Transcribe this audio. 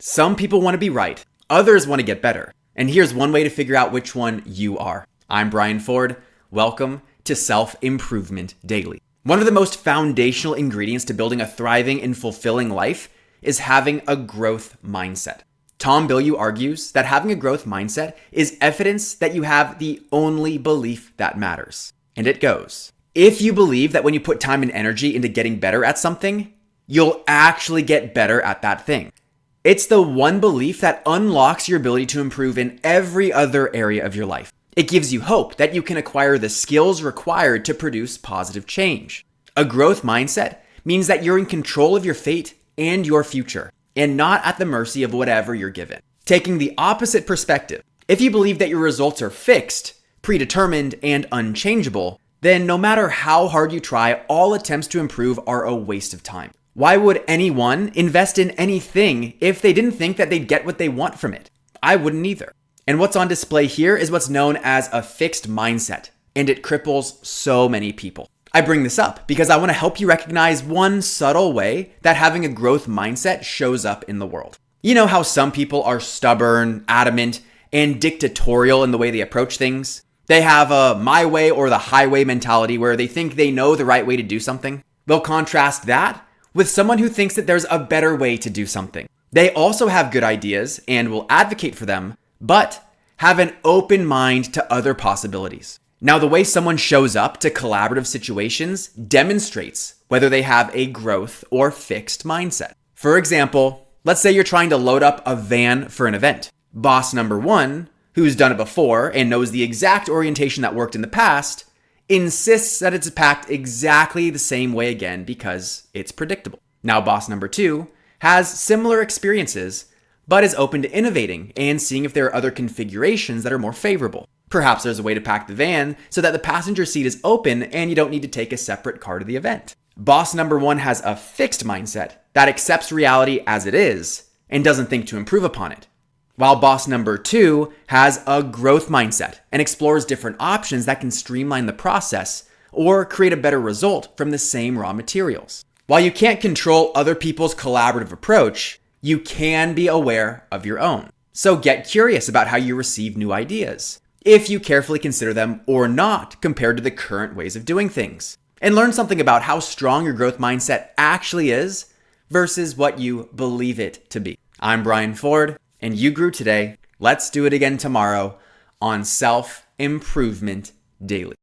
Some people want to be right, others want to get better. And here's one way to figure out which one you are. I'm Brian Ford. Welcome to Self-Improvement Daily. One of the most foundational ingredients to building a thriving and fulfilling life is having a growth mindset. Tom Bilyeu argues that having a growth mindset is evidence that you have the only belief that matters. And it goes, if you believe that when you put time and energy into getting better at something, you'll actually get better at that thing. It's the one belief that unlocks your ability to improve in every other area of your life. It gives you hope that you can acquire the skills required to produce positive change. A growth mindset means that you're in control of your fate and your future, and not at the mercy of whatever you're given. Taking the opposite perspective, if you believe that your results are fixed, predetermined, and unchangeable, then no matter how hard you try, all attempts to improve are a waste of time. Why would anyone invest in anything if they didn't think that they'd get what they want from it? I wouldn't either. And what's on display here is what's known as a fixed mindset, and it cripples so many people. I bring this up because I want to help you recognize one subtle way that having a growth mindset shows up in the world. You know how some people are stubborn, adamant, and dictatorial in the way they approach things? They have a my way or the highway mentality where they think they know the right way to do something. They'll contrast that with someone who thinks that there's a better way to do something. They also have good ideas and will advocate for them, but have an open mind to other possibilities. Now, the way someone shows up to collaborative situations demonstrates whether they have a growth or fixed mindset. For example, let's say you're trying to load up a van for an event. Boss number one, who's done it before and knows the exact orientation that worked in the past, insists that it's packed exactly the same way again because it's predictable. Now, boss number two has similar experiences, but is open to innovating and seeing if there are other configurations that are more favorable. Perhaps there's a way to pack the van so that the passenger seat is open and you don't need to take a separate car to the event. Boss number one has a fixed mindset that accepts reality as it is and doesn't think to improve upon it. While boss number two has a growth mindset and explores different options that can streamline the process or create a better result from the same raw materials. While you can't control other people's collaborative approach, you can be aware of your own. So get curious about how you receive new ideas, if you carefully consider them or not compared to the current ways of doing things, and learn something about how strong your growth mindset actually is versus what you believe it to be. I'm Brian Ford, and you grew today. Let's do it again tomorrow on Self-Improvement Daily.